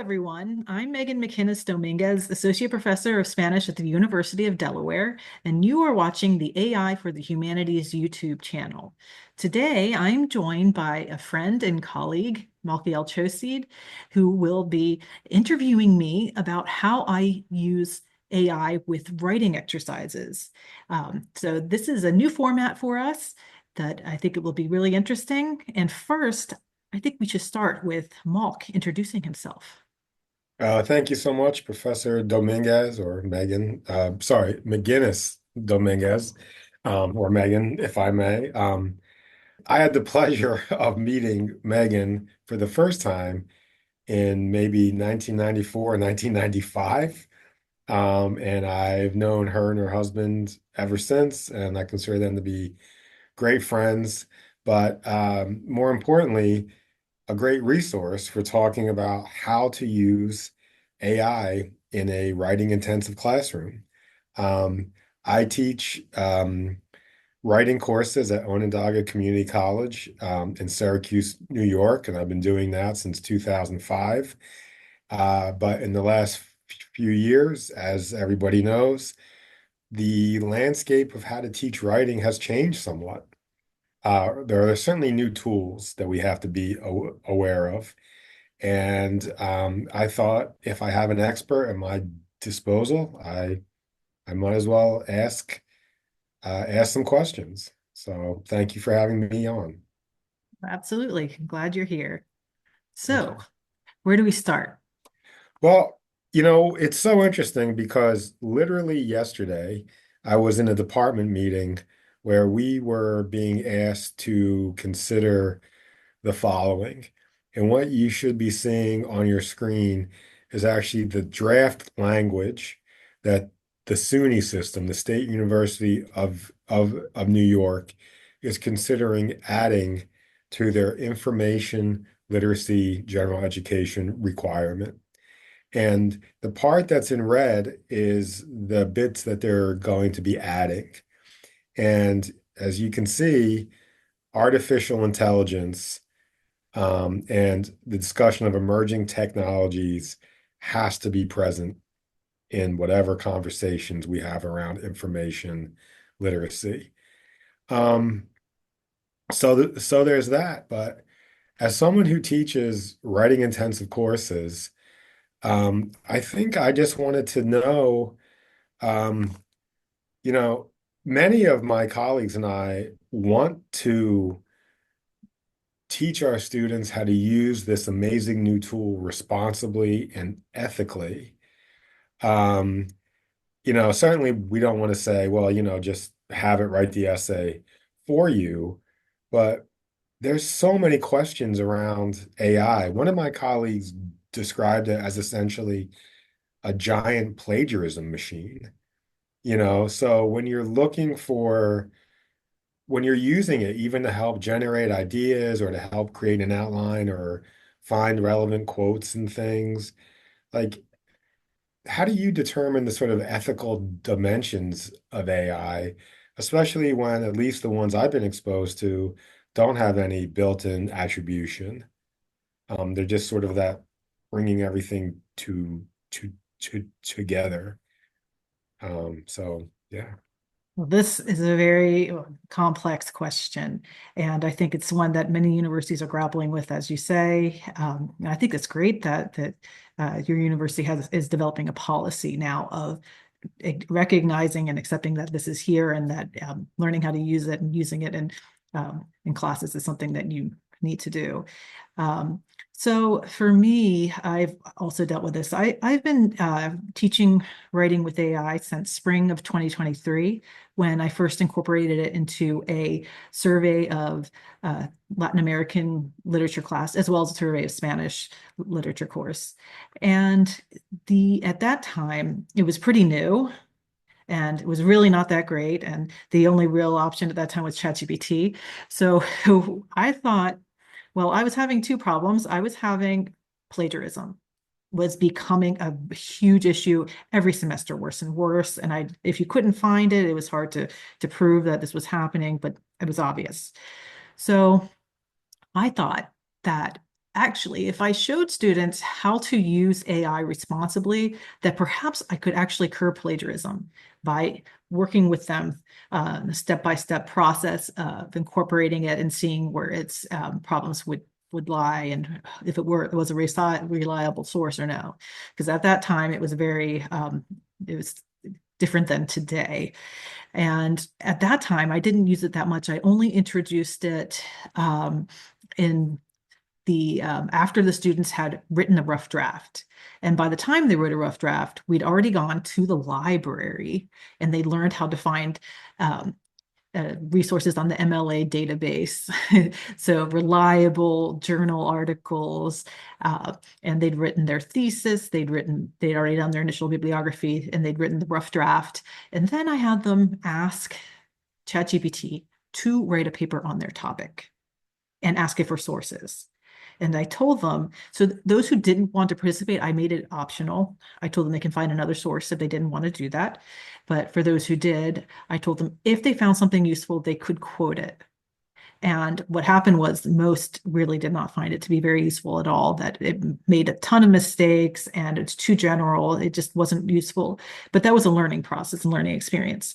everyone. I'm Meghan McInnis-Domínguez, Associate Professor of Spanish at the University of Delaware, and you are watching the AI for the Humanities YouTube channel. Today, I'm joined by a friend and colleague, Malkiel Choseed, who will be interviewing me about how I use AI with writing exercises. So this is a new format for us that I think it will be really interesting. And first, I think we should start with Malk introducing himself. Thank you so much, Professor Dominguez or Megan. Sorry, McGinnis Dominguez, or Megan, if I may. I had the pleasure of meeting Megan for the first time in maybe 1994 or 1995. And I've known her and her husband ever since, and I consider them to be great friends. But more importantly, a great resource for talking about how to use AI in a writing intensive classroom. I teach writing courses at Onondaga Community College in Syracuse, New York, and I've been doing that since 2005. But in the last few years, as everybody knows, the landscape of how to teach writing has changed somewhat. There are certainly new tools that we have to be aware of. And I thought if I have an expert at my disposal, I might as well ask some questions. So thank you for having me on. Absolutely. Glad you're here. So, Okay. where do we start? Well, it's so interesting because literally yesterday I was in a department meeting where we were being asked to consider the following. And what you should be seeing on your screen is actually the draft language that the SUNY system, the State University of New York, is considering adding to their information literacy general education requirement. And the part that's in red is the bits that they're going to be adding. And as you can see, artificial intelligence and the discussion of emerging technologies has to be present in whatever conversations we have around information literacy. Um, so there's that. But as someone who teaches writing intensive courses, I think I just wanted to know, um, you know, many of my colleagues and I want to teach our students how to use this amazing new tool responsibly and ethically. Um, certainly we don't want to say, well, just have it write the essay for you, but there's so many questions around AI. One of my colleagues described it as essentially a giant plagiarism machine, so when you're using it, even to help generate ideas or to help create an outline or find relevant quotes and things, like how do you determine the sort of ethical dimensions of AI, especially when at least the ones I've been exposed to don't have any built-in attribution? They're just sort of that bringing everything together. So yeah. Well, this is a very complex question, and I think it's one that many universities are grappling with, as you say. And I think it's great that your university is developing a policy now of recognizing and accepting that this is here and that learning how to use it and using it in classes is something that you need to do. Um, so for me, I've also dealt with this. I've been teaching writing with AI since spring of 2023, when I first incorporated it into a survey of Latin American literature class, as well as a survey of Spanish literature course. And at that time, it was pretty new and it was really not that great. And the only real option at that time was ChatGPT. So I thought, well, I was having two problems. I was having plagiarism was becoming a huge issue every semester, worse and worse. And if you couldn't find it, it was hard to prove that this was happening, but it was obvious. So I thought that actually, if I showed students how to use AI responsibly, that perhaps I could actually curb plagiarism by working with them the step-by-step process of incorporating it and seeing where its problems would lie and if it was a reliable source or no. Because at that time it was it was different than today. And at that time, I didn't use it that much. I only introduced it in the after the students had written a rough draft. And by the time they wrote a rough draft, we'd already gone to the library and they learned how to find resources on the MLA database. So reliable journal articles, and they'd written their thesis, they'd already done their initial bibliography, and they'd written the rough draft. And then I had them ask ChatGPT to write a paper on their topic and ask it for sources. And I told them, so those who didn't want to participate, I made it optional. I told them they can find another source if they didn't want to do that. But for those who did, I told them if they found something useful, they could quote it. And what happened was most really did not find it to be very useful at all, that it made a ton of mistakes and it's too general. It just wasn't useful. But that was a learning process and learning experience.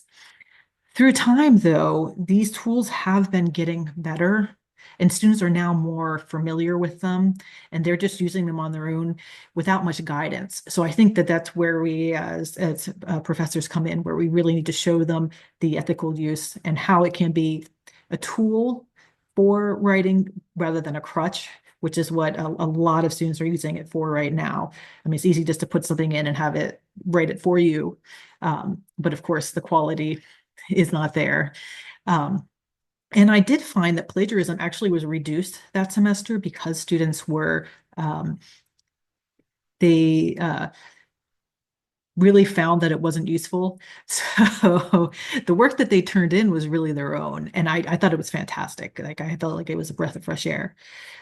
Through time, though, these tools have been getting better and students are now more familiar with them and they're just using them on their own without much guidance. So I think that that's where we as professors come in, where we really need to show them the ethical use and how it can be a tool for writing rather than a crutch, which is what a lot of students are using it for right now. I mean, it's easy just to put something in and have it write it for you. But of course, the quality is not there. And I did find that plagiarism actually was reduced that semester because students were, they really found that it wasn't useful. So the work that they turned in was really their own. And I thought it was fantastic. Like I felt like it was a breath of fresh air.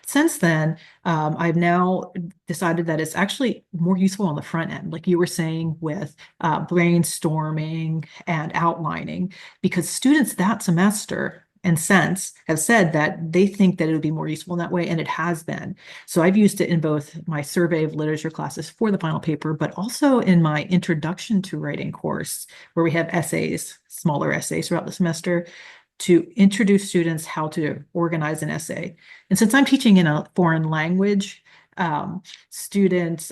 Since then, I've now decided that it's actually more useful on the front end, like you were saying with brainstorming and outlining, because students that semester and since have said that they think that it would be more useful in that way, and it has been. So I've used it in both my survey of literature classes for the final paper, but also in my introduction to writing course, where we have essays, smaller essays throughout the semester, to introduce students how to organize an essay. And since I'm teaching in a foreign language, students,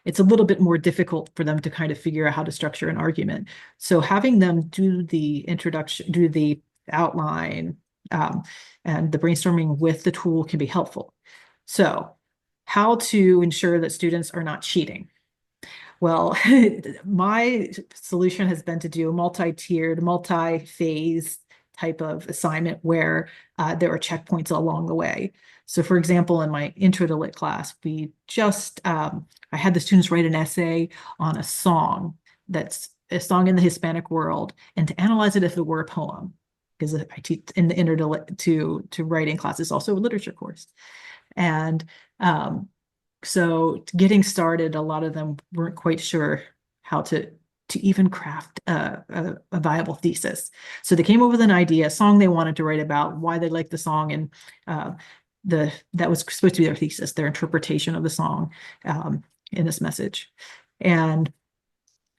it's a little bit more difficult for them to kind of figure out how to structure an argument. So having them do the introduction, do the outline, and the brainstorming with the tool can be helpful. So how to ensure that students are not cheating? Well, my solution has been to do a multi-tiered, multi-phase type of assignment where there are checkpoints along the way. So for example, in my intro to lit class, we just, I had the students write an essay on a song that's a song in the Hispanic world and to analyze it if it were a poem, because I teach in the intro to writing class is also a literature course. And so getting started, a lot of them weren't quite sure how to even craft a viable thesis. So they came up with an idea, a song they wanted to write about, why they liked the song, and that was supposed to be their thesis, their interpretation of the song in this message. And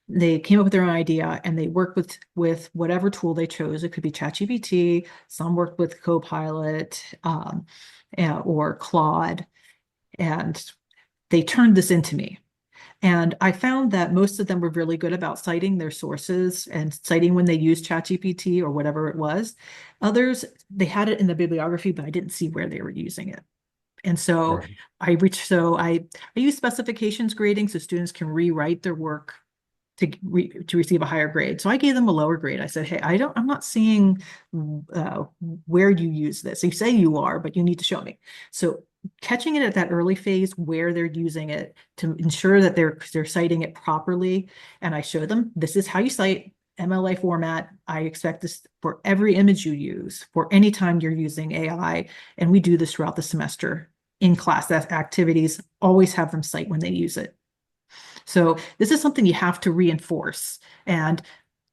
they came up with their own idea and they worked with whatever tool they chose. It could be ChatGPT, some worked with Copilot or Claude, and they turned this into me. And I found that most of them were really good about citing their sources and citing when they used ChatGPT or whatever it was. Others, they had it in the bibliography, but I didn't see where they were using it. And so Right. I use specifications grading so students can rewrite their work to receive a higher grade. So I gave them a lower grade. I said, hey, I'm not seeing where you use this. You say you are, but you need to show me. So catching it at that early phase where they're using it to ensure that they're citing it properly. And I show them, this is how you cite MLA format. I expect this for every image you use, for any time you're using AI. And we do this throughout the semester in class. That activities always have them cite when they use it. So this is something you have to reinforce. And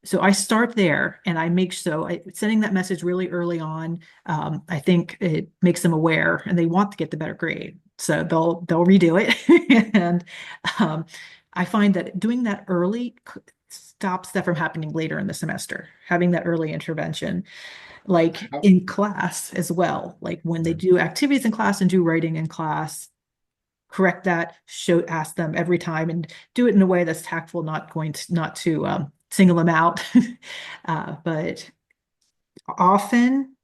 so I start there and I make sending that message really early on. I think it makes them aware and they want to get the better grade. So they'll redo it. And um, I find that doing that early stops that from happening later in the semester, having that early intervention, like How, in class as well. Like when they do activities in class and do writing in class, correct that, ask them every time and do it in a way that's tactful, not to single them out. But often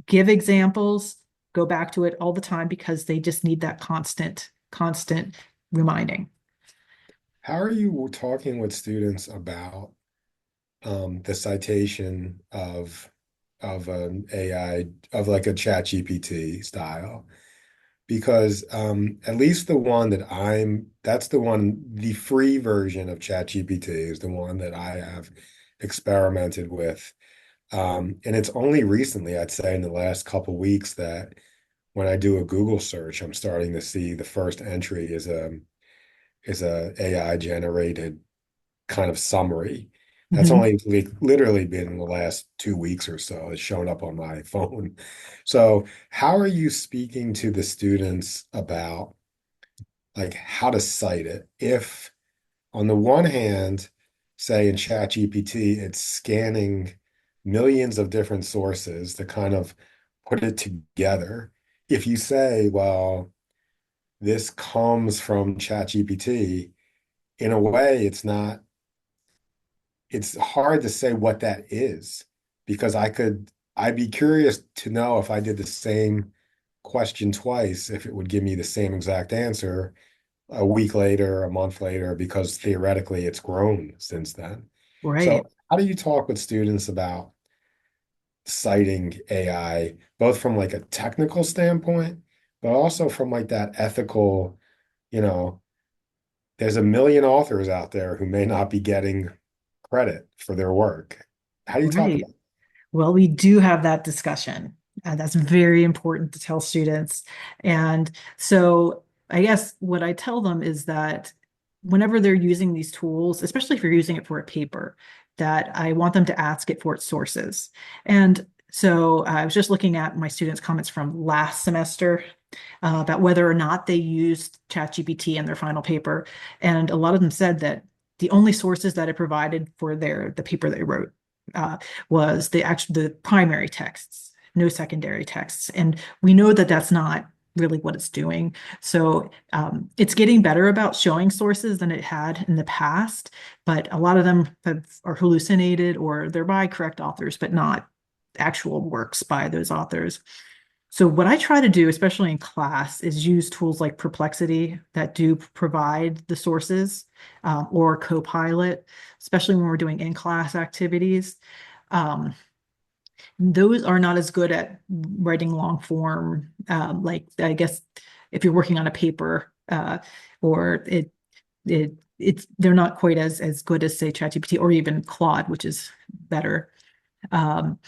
give examples, go back to it all the time because they just need that constant reminding. how are you talking with students about the citation of an AI of like a chat GPT style? Because at least the one that that's the one, the free version of ChatGPT is the one that I have experimented with. And it's only recently, I'd say in the last couple weeks, that when I do a Google search, I'm starting to see the first entry is a AI generated kind of summary. That's Mhm. only literally been in the last 2 weeks or so. It's shown up on my phone. So, how are you speaking to the students about like how to cite it? If on the one hand, say in ChatGPT, it's scanning millions of different sources to kind of put it together. If you say, well, this comes from ChatGPT, in a way, it's hard to say what that is because I'd be curious to know if I did the same question twice, if it would give me the same exact answer a week later, a month later, because theoretically it's grown since then. Right. So, how do you talk with students about citing AI, both from like a technical standpoint, but also from like that ethical, you know, there's a million authors out there who may not be getting credit for their work. How do you talk Right. about Well, we do have that discussion. And that's very important to tell students. And so I guess what I tell them is that whenever they're using these tools, especially if you're using it for a paper, that I want them to ask it for its sources. And so I was just looking at my students' comments from last semester about whether or not they used ChatGPT in their final paper. And a lot of them said that the only sources that it provided for the paper they wrote uh, was the primary texts, no secondary texts. And we know that that's not really what it's doing. So it's getting better about showing sources than it had in the past, but a lot of them are hallucinated or they're by correct authors, but not actual works by those authors. So what I try to do, especially in class, is use tools like Perplexity that do provide the sources, or Copilot, especially when we're doing in-class activities. Um, those are not as good at writing long form, like I guess if you're working on a paper, or it's they're not quite as good as say ChatGPT or even Claude, which is better. Um,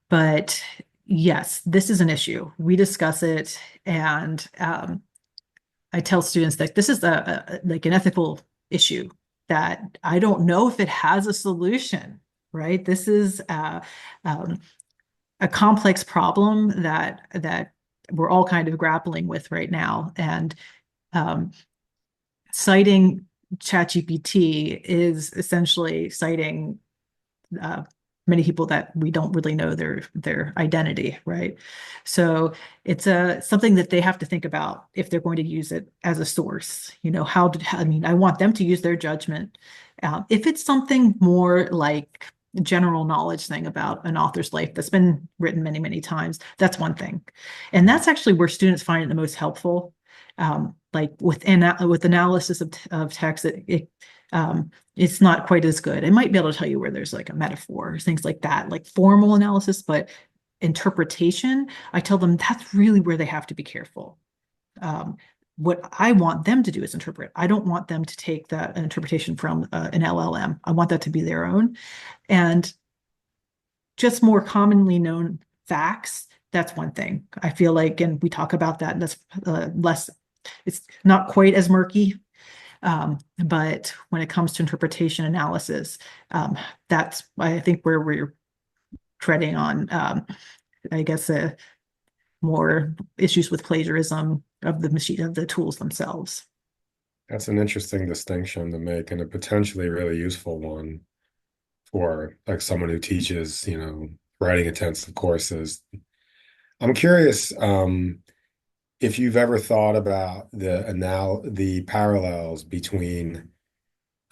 but yes, this is an issue. We discuss it, and I tell students that this is like an ethical issue that I don't know if it has a solution, right? This is um, a complex problem that we're all kind of grappling with right now. And um, citing ChatGPT is essentially citing uh, many people that we don't really know their identity, right? So it's something that they have to think about if they're going to use it as a source. You know, I mean, I want them to use their judgment. If it's something more like general knowledge thing about an author's life that's been written many, many times, that's one thing. And that's actually where students find it the most helpful. Like with analysis of text, it's not quite as good. It might be able to tell you where there's like a metaphor or things like that, like formal analysis, but interpretation, I tell them that's really where they have to be careful. Um, what I want them to do is interpret. I don't want them to take that interpretation from an LLM. I want that to be their own. And just more commonly known facts, that's one thing. I feel like, and we talk about that, and that's less, it's not quite as murky. But when it comes to interpretation analysis, that's, I think, where we're treading on, I guess, more issues with plagiarism of the machine, of the tools themselves. That's an interesting distinction to make and a potentially really useful one for like someone who teaches, writing intensive courses. I'm curious, if you've ever thought about the parallels between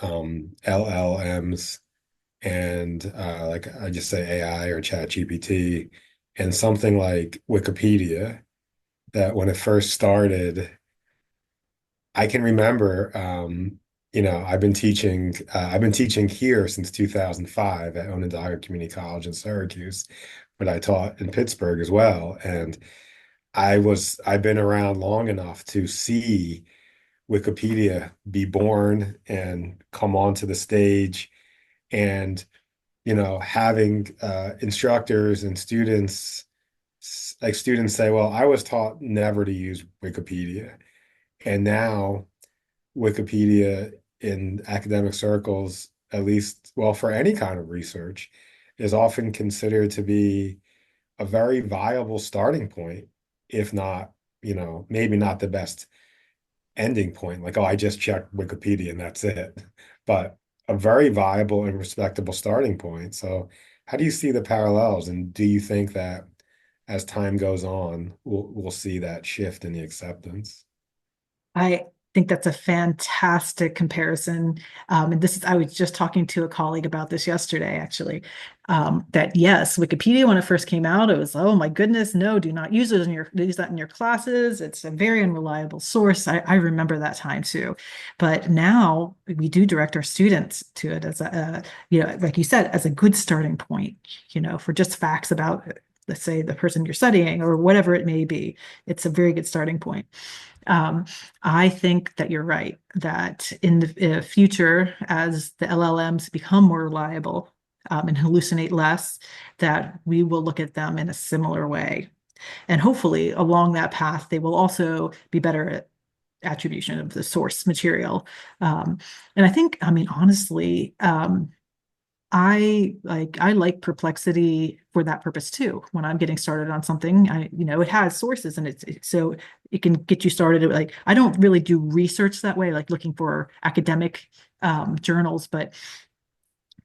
LLMs and like I just say AI or ChatGPT and something like Wikipedia, that when it first started, I can remember, I've been teaching here since 2005 at Onondaga Community College in Syracuse, but I taught in Pittsburgh as well. And I've been around long enough to see Wikipedia be born and come onto the stage and, having instructors and students say, well, I was taught never to use Wikipedia. And now Wikipedia in academic circles, at least, well, for any kind of research, is often considered to be a very viable starting point, if not, maybe not the best ending point. Like, oh, I just checked Wikipedia and that's it. But a very viable and respectable starting point. So, how do you see the parallels? And do you think that as time goes on, we'll see that shift in the acceptance? I think that's a fantastic comparison. And this is, I was just talking to a colleague about this yesterday, actually. That yes, Wikipedia, when it first came out, it was, oh my goodness, no, do not use it in use that in your classes. It's a very unreliable source. I remember that time too. But now we do direct our students to it as like you said, as a good starting point, for just facts about, let's say, the person you're studying or whatever it may be. It's a very good starting point. Um, I think that you're right, that in the future, as the LLMs become more reliable and hallucinate less, that we will look at them in a similar way. And hopefully, along that path, they will also be better at attribution of the source material. And I think, I mean, honestly, I like Perplexity for that purpose too. When I'm getting started on something, it has sources and so it can get you started. Like I don't really do research that way, like looking for academic journals, but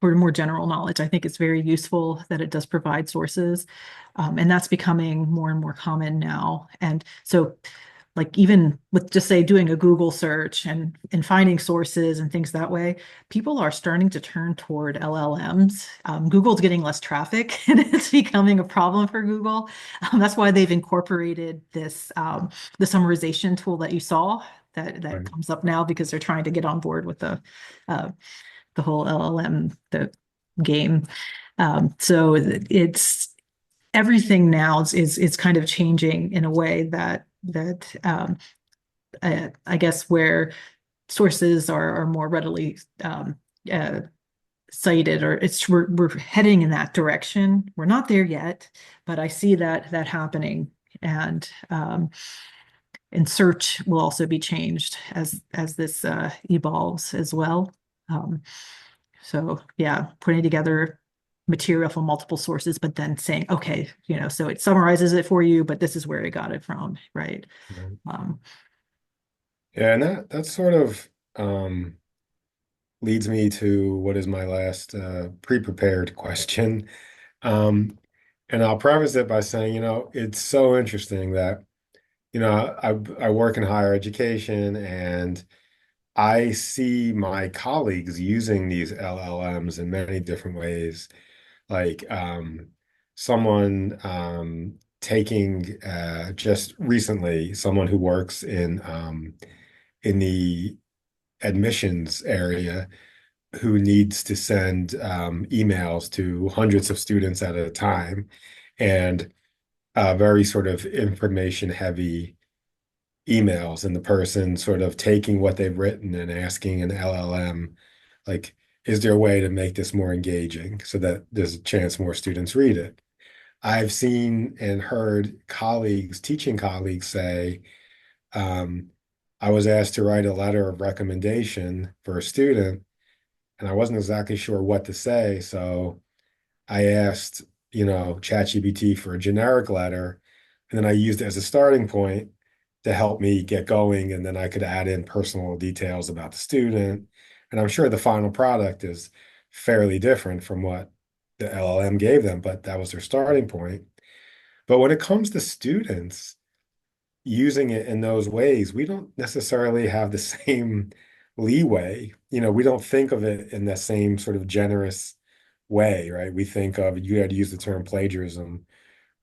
for more general knowledge, I think it's very useful that it does provide sources, and that's becoming more and more common now. And so like even with just say doing a Google search and finding sources and things that way, people are starting to turn toward LLMs. Google's getting less traffic and it's becoming a problem for Google. That's why they've incorporated this the summarization tool that you saw that Right. comes up now because they're trying to get on board with uh, the whole LLM game. So it's everything now is kind of changing in a way that I guess where sources are more readily uh, cited, or we're heading in that direction. We're not there yet, but I see that happening, and search will also be changed as this evolves as well. Um, so yeah, putting together material from multiple sources, but then saying, okay, so it summarizes it for you, but this is where it got it from, right? Right. Um, Yeah, and that sort of leads me to what is my last pre-prepared question. Um, and I'll preface it by saying, it's so interesting that, I work in higher education and I see my colleagues using these LLMs in many different ways. Like someone taking just recently, someone who works in the admissions area who needs to send emails to hundreds of students at a time and very sort of information heavy emails, and the person sort of taking what they've written and asking an LLM, like, is there a way to make this more engaging so that there's a chance more students read it? I've seen and heard teaching colleagues say, um, I was asked to write a letter of recommendation for a student, and I wasn't exactly sure what to say. So I asked, ChatGPT for a generic letter, And then I used it as a starting point to help me get going. And then I could add in personal details about the student. And I'm sure the final product is fairly different from what the LLM gave them, but that was their starting point. But when it comes to students using it in those ways, we don't necessarily have the same leeway. We don't think of it in the same sort of generous way, right? We think of, you had used the term plagiarism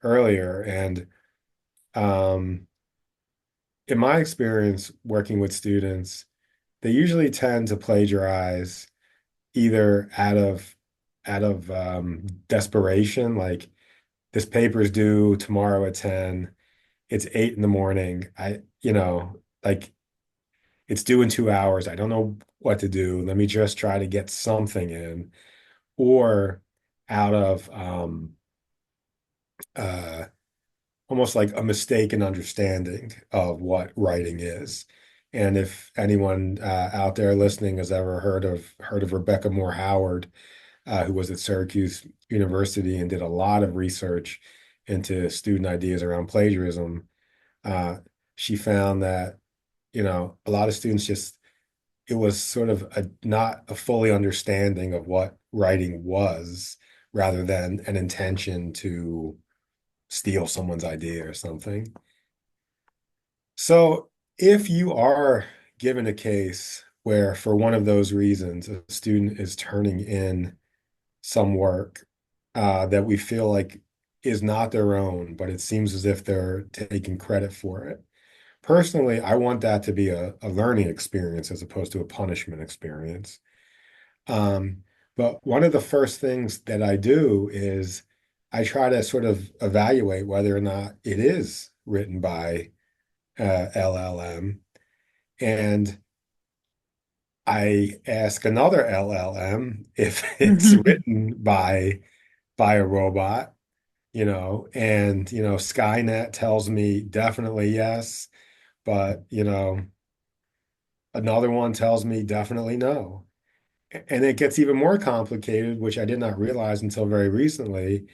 earlier, and um, in my experience working with students, they usually tend to plagiarize either out of desperation, like this paper is due tomorrow at 10, it's 8 in the morning. Like it's due in 2 hours. I don't know what to do. Let me just try to get something in. Or out of uh almost like a mistaken understanding of what writing is. And if anyone out there listening has ever heard of Rebecca Moore Howard, who was at Syracuse University and did a lot of research into student ideas around plagiarism, uh, she found that, a lot of students just, it was sort of not a fully understanding of what writing was, rather than an intention to steal someone's idea or something. So if you are given a case where, for one of those reasons, a student is turning in some work that we feel like is not their own, but it seems as if they're taking credit for it. Personally, I want that to be a learning experience as opposed to a punishment experience. Um, but one of the first things that I do is I try to sort of evaluate whether or not it is written by LLM. And I ask another LLM if it's written by a robot, and Skynet tells me definitely yes, but another one tells me definitely no. And it gets even more complicated, which I did not realize until very recently,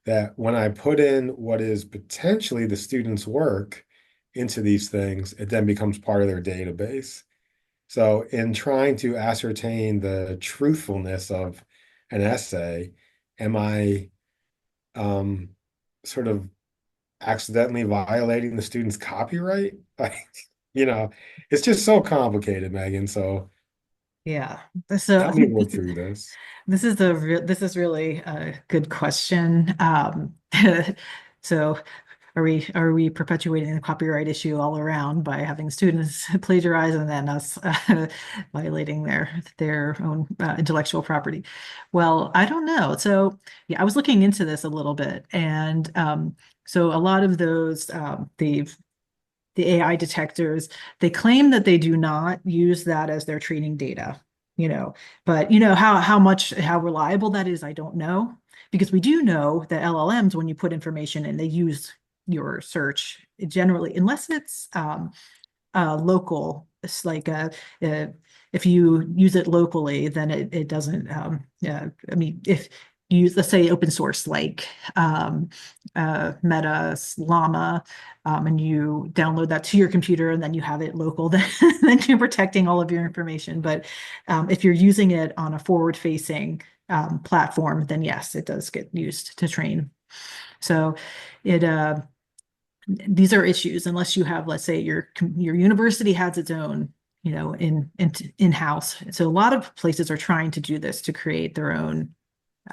that when I put in what is potentially the student's work into these things, it then becomes part of their database. So in trying to ascertain the truthfulness of an essay, am I um, sort of accidentally violating the student's copyright? Like, you know, it's just so complicated, Megan. So Yeah. So I help me think work through this. this is really a good question. So are we perpetuating the copyright issue all around by having students plagiarize and then us violating their own intellectual property? Well, I don't know. So yeah, I was looking into this a little bit, and so a lot of those the AI detectors, they claim that they do not use that as their training data, but how reliable that is, I don't know. Because we do know that LLMs, when you put information in, they use your search generally, unless it's local. It's like if you use it locally, then it doesn't. I mean, if you use, let's say, open source like Meta, Llama, and you download that to your computer and then you have it local, then you're protecting all of your information. But if you're using it on a forward-facing platform, then yes, it does get used to train. So it these are issues unless you have, let's say, your university has its own, in-house. So a lot of places are trying to do this to create their own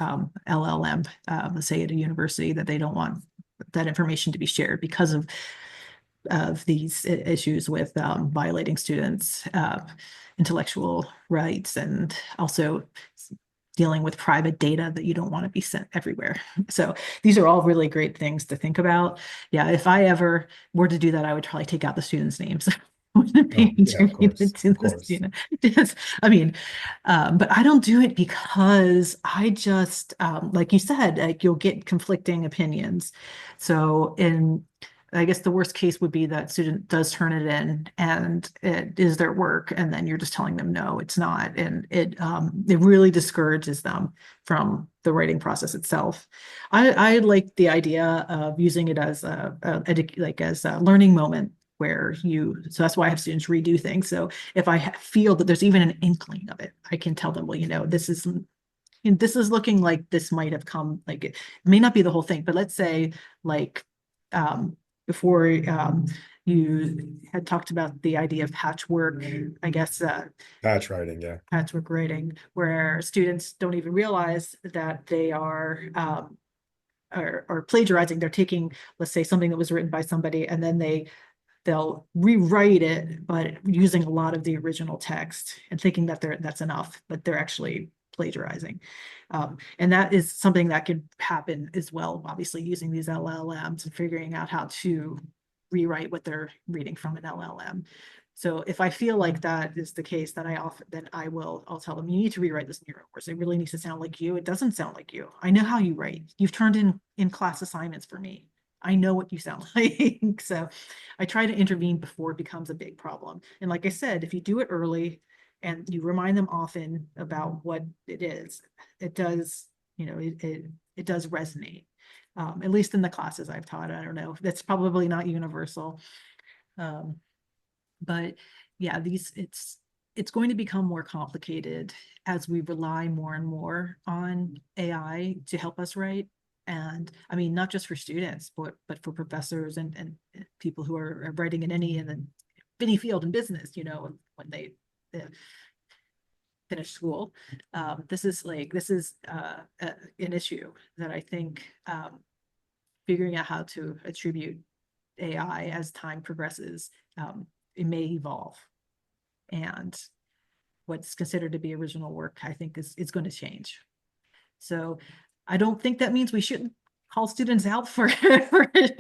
LLM, let's say at a university, that they don't want that information to be shared because of these issues with violating students' intellectual rights, and also dealing with private data that you don't want to be sent everywhere. So these are all really great things to think about. Yeah, if I ever were to do that, I would probably take out the students' names. Wouldn't Oh, be yeah, of attributed course, to of the course. student. I mean, but I don't do it because I just, like you said, like you'll get conflicting opinions. So I guess the worst case would be that student does turn it in and it is their work, and then you're just telling them no, it's not, and it really discourages them from the writing process itself. I like the idea of using it as like as a learning moment where so that's why I have students redo things. So if I feel that there's even an inkling of it, I can tell them, well, this is looking like this might have come, like it may not be the whole thing, but let's say like um, before you had talked about the idea of patchwork, I guess Patch writing, yeah. patchwork writing, where students don't even realize that they are plagiarizing. They're taking, let's say, something that was written by somebody, and then they'll rewrite it, but using a lot of the original text and thinking that that's enough, but they're actually plagiarizing. And that is something that could happen as well, obviously, using these LLMs and figuring out how to rewrite what they're reading from an LLM. So if I feel like that is the case, then I'll tell them, you need to rewrite this in your own words. It really needs to sound like you. It doesn't sound like you. I know how you write. You've turned in class assignments for me. I know what you sound like. So I try to intervene before it becomes a big problem. And like I said, if you do it early and you remind them often about what it is, it does, it does resonate. At least in the classes I've taught. I don't know. That's probably not universal. Um, but yeah, it's going to become more complicated as we rely more and more on AI to help us write. And I mean, not just for students, but for professors and people who are writing in any field in business, when they finish school. This is an issue that I think figuring out how to attribute AI as time progresses, it may evolve. And what's considered to be original work, I think, is going to change. So I don't think that means we shouldn't call students out for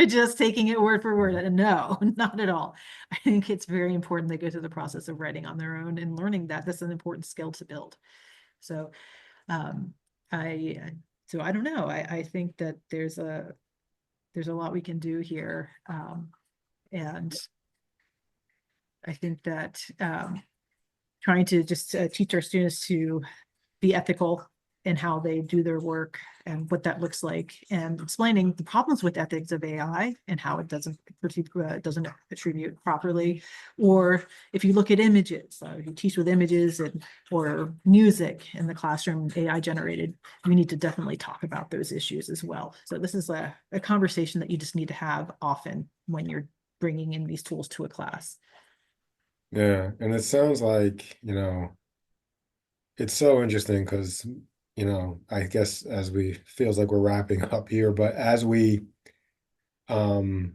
just taking it word for word. No, not at all. I think it's very important they go through the process of writing on their own and learning that that's an important skill to build. So um, I so I don't know. I think that there's a lot we can do here. And I think that trying to just teach our students to be ethical in how they do their work and what that looks like, and explaining the problems with ethics of AI and how it doesn't attribute properly. Or if you look at images, if you teach with images or music in the classroom, AI generated, we need to definitely talk about those issues as well. So this is a conversation that you just need to have often when you're bringing in these tools to a class. Yeah, and it sounds like, it's so interesting because, I guess as we feels like we're wrapping up here, but as um,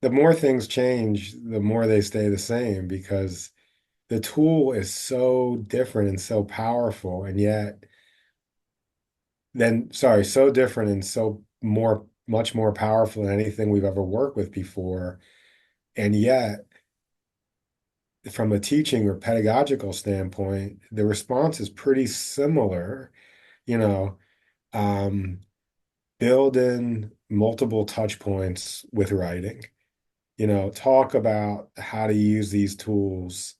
the more things change, the more they stay the same because the tool is so different and so powerful, and yet so different and much more powerful than anything we've ever worked with before. And yet, from a teaching or pedagogical standpoint, the response is pretty similar, you know, um, build in multiple touch points with writing, talk about how to use these tools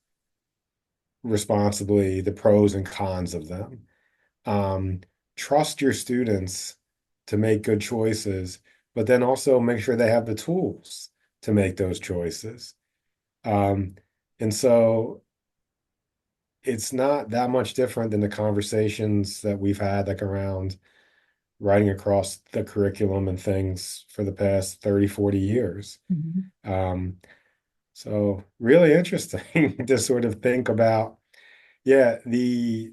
responsibly, the pros and cons of them. Um, Trust your students to make good choices, but then also make sure they have the tools to make those choices. Um, and so it's not that much different than the conversations that we've had like around writing across the curriculum and things for the past 30, 40 years. Mhm. Um, so really interesting to sort of think about, yeah, the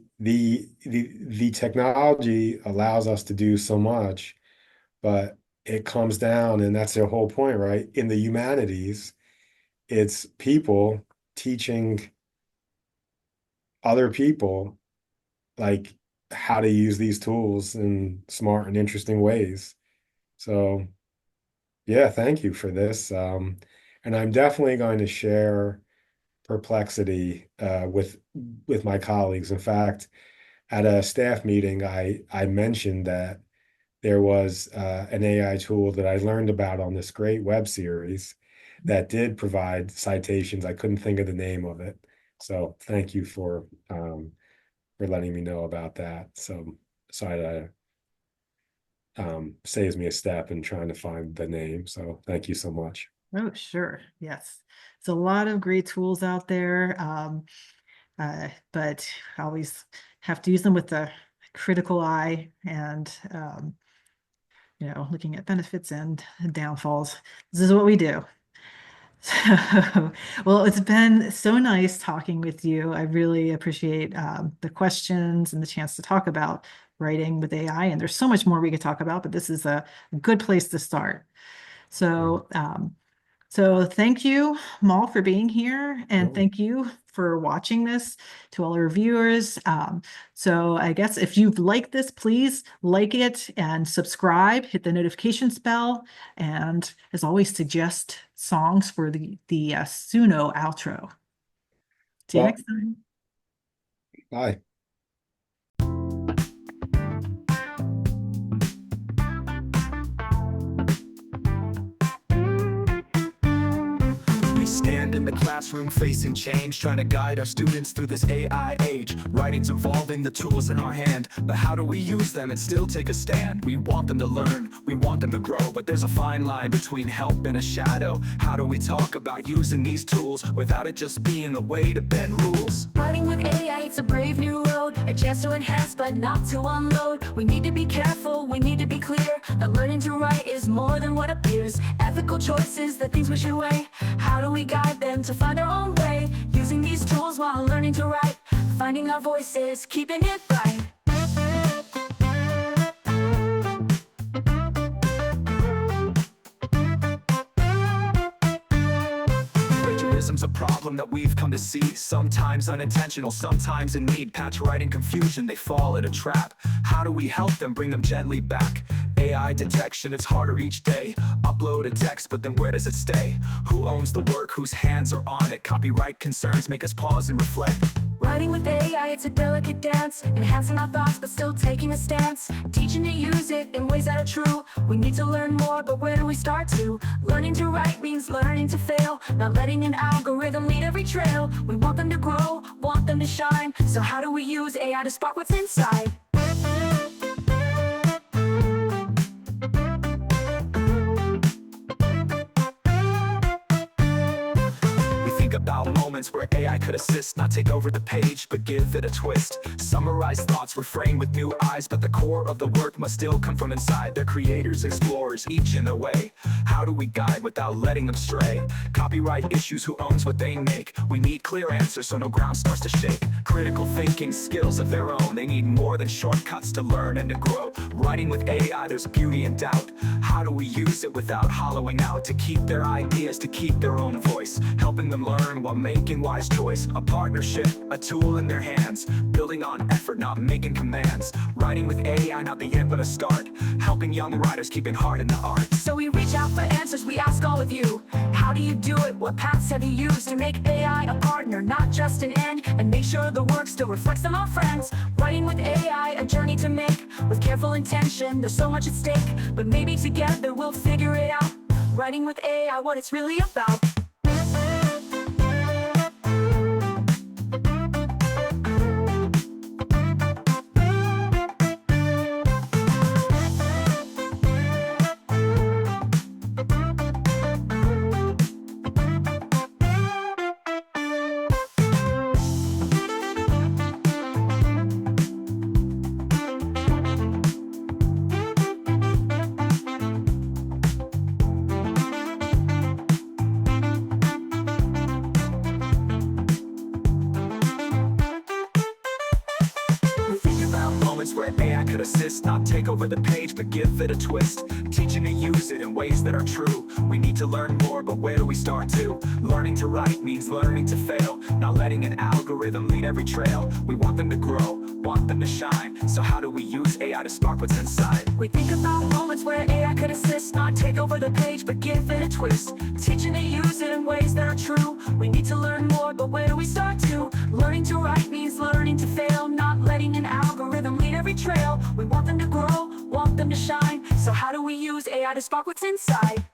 technology allows us to do so much, but it comes down, and that's the whole point, right? In the humanities, it's people teaching other people like how to use these tools in smart and interesting ways. So yeah, thank you for this. And I'm definitely going to share Perplexity with my colleagues. In fact, at a staff meeting, I mentioned that there was an AI tool that I learned about on this great web series that did provide citations. I couldn't think of the name of it. So thank you for letting me know about that. So it saves me a step in trying to find the name. So thank you so much. Oh, sure. Yes. There's a lot of great tools out there. But always have to use them with a critical eye and, looking at benefits and downfalls. This is what we do. So, well, it's been so nice talking with you. I really appreciate the questions and the chance to talk about writing with AI. And there's so much more we could talk about, but this is a good place to start. So, So thank you, Mal, for being here, and thank you for watching this to all our viewers. So I guess if you've liked this, please like it and subscribe, hit the notifications bell, and as always, suggest songs for the Suno outro. See you next time. Bye. Stand in the classroom facing change, trying to guide our students through this AI age. Writing's evolving, the tools in our hand, but how do we use them and still take a stand? We want them to learn, we want them to grow, but there's a fine line between help and a shadow. How do we talk about using these tools without it just being a way to bend rules? Writing with AI, it's a brave new road, a chance to enhance but not to unload. We need to be careful, we need to be clear, that learning to write is more than what appears. Ethical choices, the things we should weigh. How do we guide them to find their own way? Using these tools while learning to write, finding our voices, keeping it bright. Plagiarism's a problem that we've come to see, sometimes unintentional, sometimes in need. Patch writing confusion, they fall in a trap. How do we help them, bring them gently back? AI detection, it's harder each day. Upload a text, but then where does it stay? Who owns the work, whose hands are on it? Copyright concerns make us pause and reflect. Writing with AI, it's a delicate dance, enhancing our thoughts but still taking a stance. Teaching to use it in ways that are true. We need to learn more, but where do we start to? Learning to write means learning to fail, not letting an algorithm lead every trail. We want them to grow, want them to shine, so how do we use AI to spark what's inside? About moments where AI could assist, not take over the page, but give it a twist. Summarize thoughts, refrain with new eyes, but the core of the work must still come from inside. They're creators, explorers, each in their way. How do we guide without letting them stray? Copyright issues, who owns what they make? We need clear answers so no ground starts to shake. Critical thinking, skills of their own. They need more than shortcuts to learn and to grow. Writing with AI, there's beauty and doubt. How do we use it without hollowing out? To keep their ideas, to keep their own voice, helping them learn while making wise choice. A partnership, a tool in their hands, building on effort, not making commands. Writing with AI, not the end but a start, helping young writers keep it hard in the art. So we reach out for answers, we ask all of you. How do you do it? What paths have you used to make AI a partner, not just an end? And make sure the work still reflects on our friends. Writing with AI, a journey to make, with careful intention, there's so much at stake, but maybe together we'll figure it out. Writing with AI, what it's really about. Where AI could assist, not take over the page, but give it a twist. Teaching to use it in ways that are true. We need to learn more, but where do we start to? Learning to write means learning to fail, not letting an algorithm lead every trail. We want them to grow, want them to shine, so how do we use AI to spark what's inside? We think about moments where AI could assist, not take over the page, but give it a twist. Teaching to use it in ways that are true. We need to learn more, but where do we start to? Learning to write means learning to fail, not letting an algorithm lead every trail. We want them to grow, want them to shine, we use AI to spark what's inside?